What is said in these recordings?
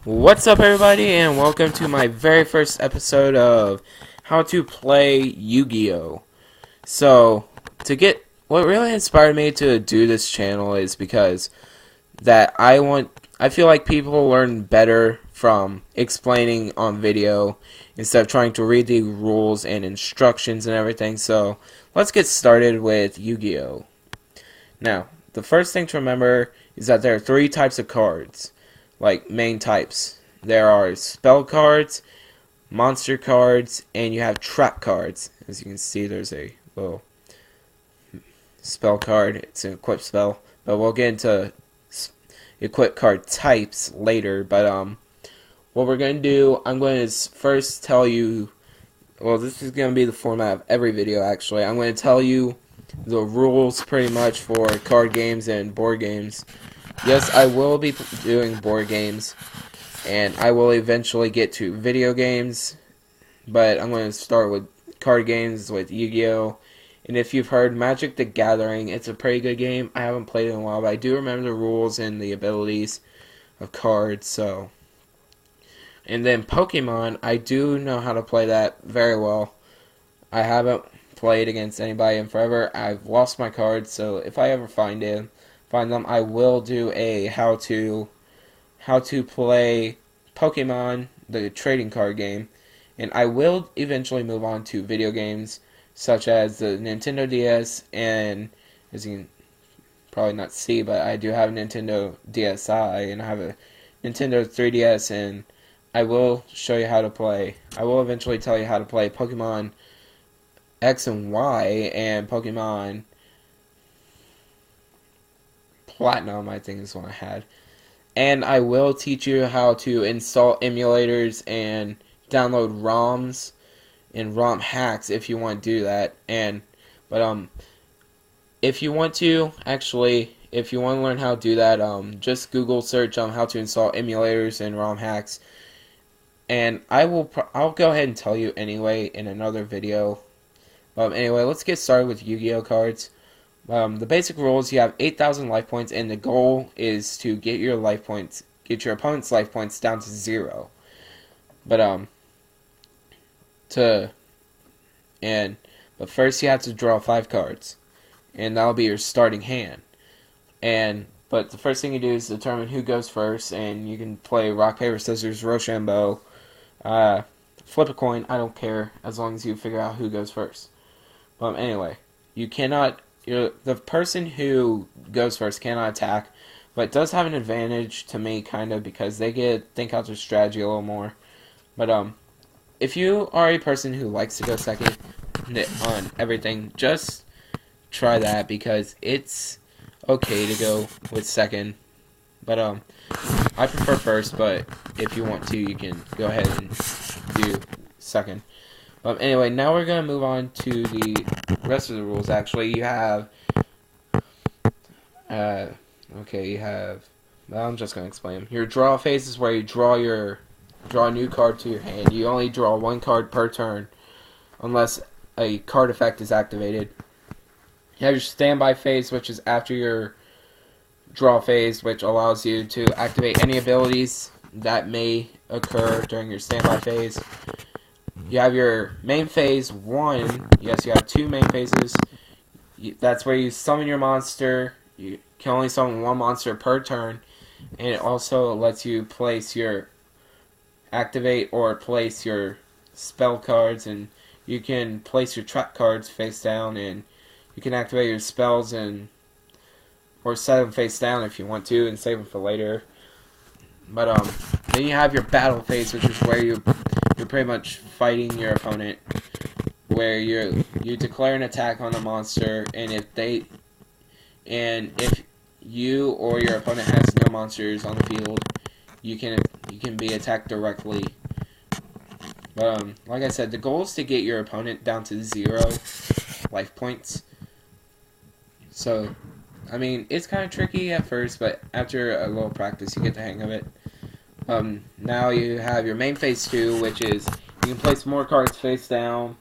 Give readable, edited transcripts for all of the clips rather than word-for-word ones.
What's up, everybody, and welcome to my very first episode of how to play Yu-Gi-Oh! So, what really inspired me to do this channel is because I feel like people learn better from explaining on video instead of trying to read the rules and instructions and everything. So, let's get started with Yu-Gi-Oh! Now, the first thing to remember is that there are three types of cards. Like main types. There are spell cards, monster cards, and you have trap cards. As you can see, there's a little spell card. It's an equip spell, but we'll get into equip card types later. But what we're going to do, I'm going to first tell you, well, this is going to be the format of every video actually. I'm going to tell you the rules pretty much for card games and board games. Yes, I will be doing board games, and I will eventually get to video games, but I'm going to start with card games with Yu-Gi-Oh! And if you've heard Magic the Gathering, it's a pretty good game. I haven't played it in a while, but I do remember the rules and the abilities of cards, so. And then Pokemon, I do know how to play that very well. I haven't played against anybody in forever. I've lost my cards, so if I ever find them, I will do a how to play Pokemon, the trading card game, and I will eventually move on to video games such as the Nintendo DS, and as you can probably not see, but I do have a Nintendo DSi and I have a Nintendo 3DS, and I will show you how to play. I will eventually tell you how to play Pokemon X and Y and Pokemon Platinum, I think is what I had. And I will teach you how to install emulators and download ROMs and ROM hacks if you want to do that. But if you want to learn how to do that, just Google search how to install emulators and ROM hacks. And I'll go ahead and tell you anyway in another video. Anyway, let's get started with Yu-Gi-Oh cards. The basic rules: you have 8,000 life points, and the goal is to get your opponent's life points down to 0. But first you have to draw 5 cards, and that'll be your starting hand. But the first thing you do is determine who goes first, and you can play rock, paper, scissors, Rochambeau, flip a coin. I don't care as long as you figure out who goes first. Anyway, the person who goes first cannot attack, but it does have an advantage to me, kind of, because they get to think out their strategy a little more. But if you are a person who likes to go second on everything, just try that, because it's okay to go with second. But I prefer first, but if you want to, you can go ahead and do second. Anyway, now we're going to move on to the rest of the rules. Actually, you have I'm just going to explain them. Your draw phase is where you draw a new card to your hand. You only draw 1 card per turn unless a card effect is activated. You have your standby phase, which is after your draw phase, which allows you to activate any abilities that may occur during your standby phase. You have your main phase 1. Yes, you have 2 main phases. That's where you summon your monster. You can only summon 1 monster per turn, and it also lets you activate or place your spell cards, and you can place your trap cards face down, and you can activate your spells or set them face down if you want to, and save them for later. But then you have your battle phase, which is where you're pretty much fighting your opponent, where you declare an attack on the monster, and if you or your opponent has no monsters on the field, you can be attacked directly. But like I said, the goal is to get your opponent down to 0 life points. So, I mean, it's kind of tricky at first, but after a little practice, you get the hang of it. Now you have your main phase 2, which is you can place more cards face down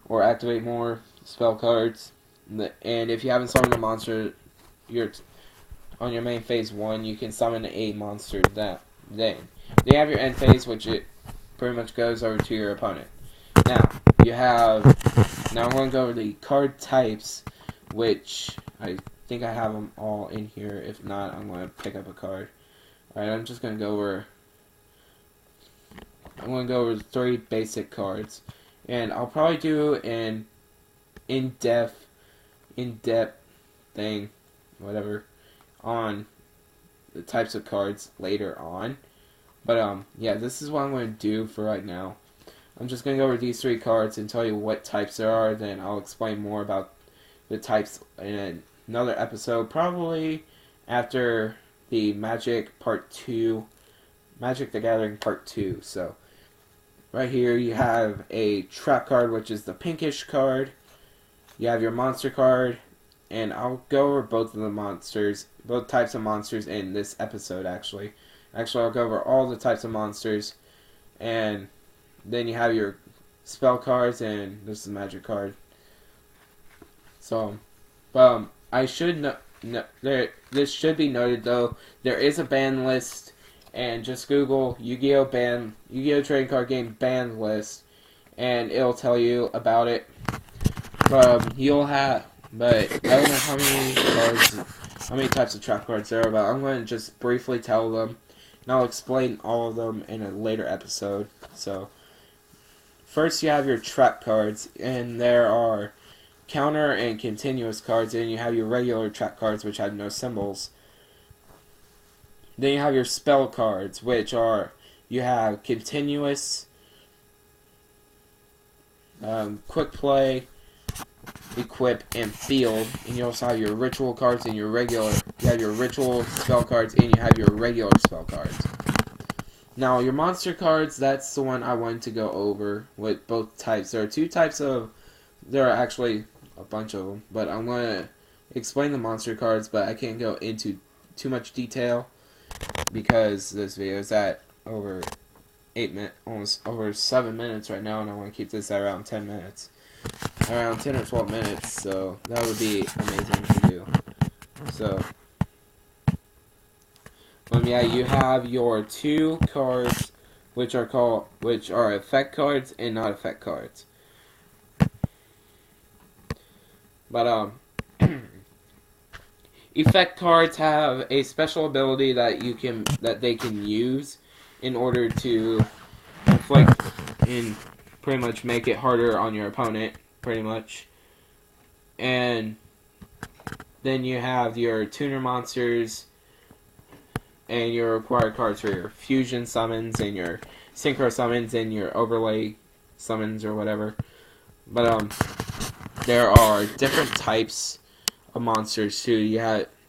or activate more spell cards. And if you haven't summoned a monster, on your main phase 1, you can summon a monster Then you have your end phase, which it pretty much goes over to your opponent. Now you have. Now I'm going to go over the card types, which I think I have them all in here. If not, I'm going to pick up a card. Alright, I'm just going to go over. I'm going to go over 3 basic cards, and I'll probably do an in-depth thing, whatever, on the types of cards later on. But yeah, this is what I'm going to do for right now. I'm just going to go over these 3 cards and tell you what types there are. Then I'll explain more about the types in another episode, probably after the Magic Part 2, Magic the Gathering Part 2. So right here you have a trap card, which is the pinkish card. You have your monster card, and I'll go over both of the monsters, both types of monsters in this episode, actually. I'll go over all the types of monsters, and then you have your spell cards, and this is a magic card. So, I should this should be noted, though, there is a ban list, and just Google Yu-Gi-Oh trading card game ban list, and it'll tell you about it. But I don't know how many types of trap cards there are, but I'm going to just briefly tell them, and I'll explain all of them in a later episode. So, first you have your trap cards, and there are counter and continuous cards, and you have your regular trap cards, which have no symbols. Then you have your spell cards, which are, you have continuous, quick play, equip, and field. And you also have your ritual cards and your regular. You have your ritual spell cards, and you have your regular spell cards. Now your monster cards, that's the one I wanted to go over with both types. There are 2 types of. There are actually a bunch of them, but I'm going to explain the monster cards, but I can't go into too much detail because this video is at over 8 minutes, almost over 7 minutes right now, and I want to keep this at around 10 minutes. Around 10 or 12 minutes, so that would be amazing to do. So, yeah, you have your 2 cards, which are effect cards and not effect cards. But effect cards have a special ability that they can use in order to inflict and pretty much make it harder on your opponent, pretty much. And then you have your tuner monsters and your required cards for your fusion summons and your synchro summons and your overlay summons or whatever. But there are different types of monsters too.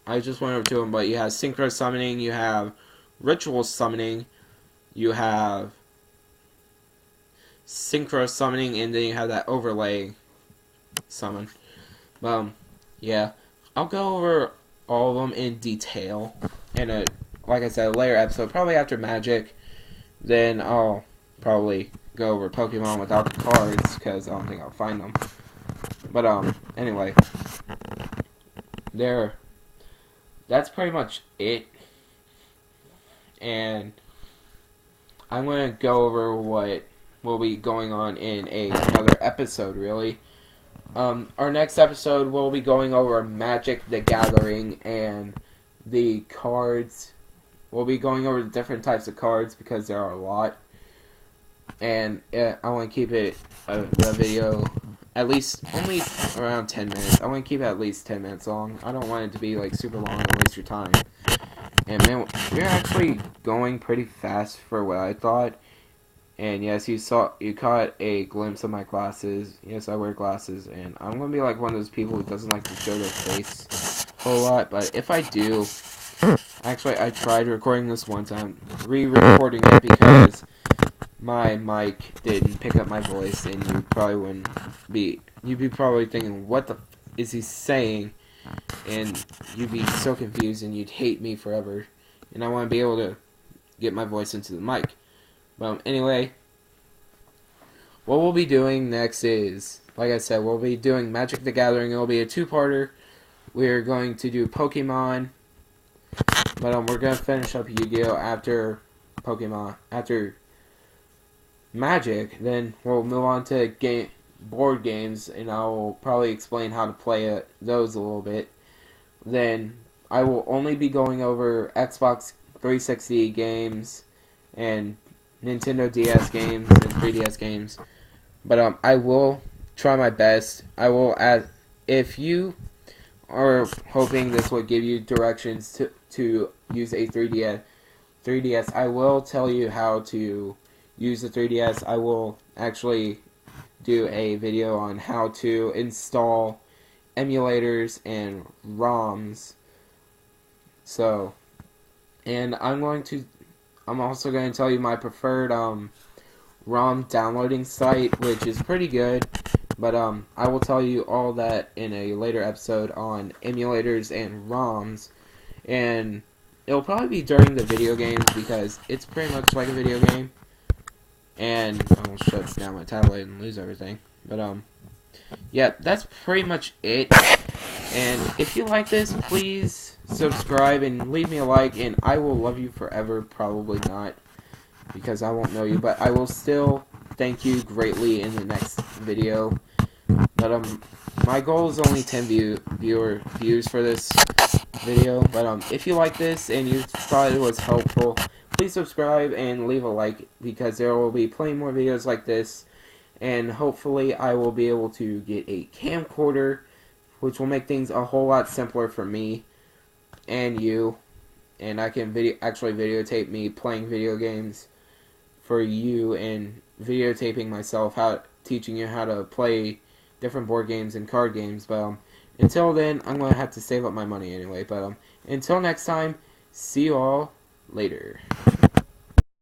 I just went over to them, but you have synchro summoning, you have ritual summoning, you have synchro summoning, and then you have that overlay summon. Yeah, I'll go over all of them in detail in a, like I said, a later episode, probably after Magic. Then I'll probably go over Pokemon without the cards, because I don't think I'll find them. But anyway, that's pretty much it. And I'm going to go over what will be going on in another episode, really. Our next episode, we'll be going over Magic the Gathering and the cards. We'll be going over the different types of cards because there are a lot. And I want to keep it, the video, at least only around 10 minutes. I want to keep it at least 10 minutes long. I don't want it to be like super long and waste your time. And man, we're actually going pretty fast for what I thought. And yes, you caught a glimpse of my glasses. Yes, I wear glasses, and I'm gonna be like one of those people who doesn't like to show their face a whole lot. But if I do, actually, I tried recording this one time, re-recording it because my mic didn't pick up my voice, and you'd be probably thinking, what the f is he saying? And you'd be so confused, and you'd hate me forever. And I want to be able to get my voice into the mic. But anyway, what we'll be doing next is, like I said, we'll be doing Magic the Gathering. It'll be a 2-parter. We're going to do Pokemon, but we're going to finish up Yu-Gi-Oh! After Pokemon, after Magic, then we'll move on to board games, and I'll probably explain how to play those a little bit. Then I will only be going over Xbox 360 games and Nintendo DS games and 3DS games. But I will try my best. I will add, if you are hoping this would give you directions to use a 3DS, I will tell you how to use the 3DS. I will actually do a video on how to install emulators and ROMs. So, and I'm also going to tell you my preferred ROM downloading site, which is pretty good. But I will tell you all that in a later episode on emulators and ROMs. And it'll probably be during the video games because it's pretty much like a video game. And I will shut down my tablet and lose everything. But yeah, that's pretty much it. And if you like this, please subscribe and leave me a like, and I will love you forever. Probably not, because I won't know you, but I will still thank you greatly in the next video. But my goal is only 10 views for this video. But if you like this and you thought it was helpful, please subscribe and leave a like, because there will be plenty more videos like this. And hopefully I will be able to get a camcorder, which will make things a whole lot simpler for me and you. And I can actually videotape me playing video games for you, and videotaping myself teaching you how to play different board games and card games. But until then, I'm going to have to save up my money anyway. But until next time, see you all later.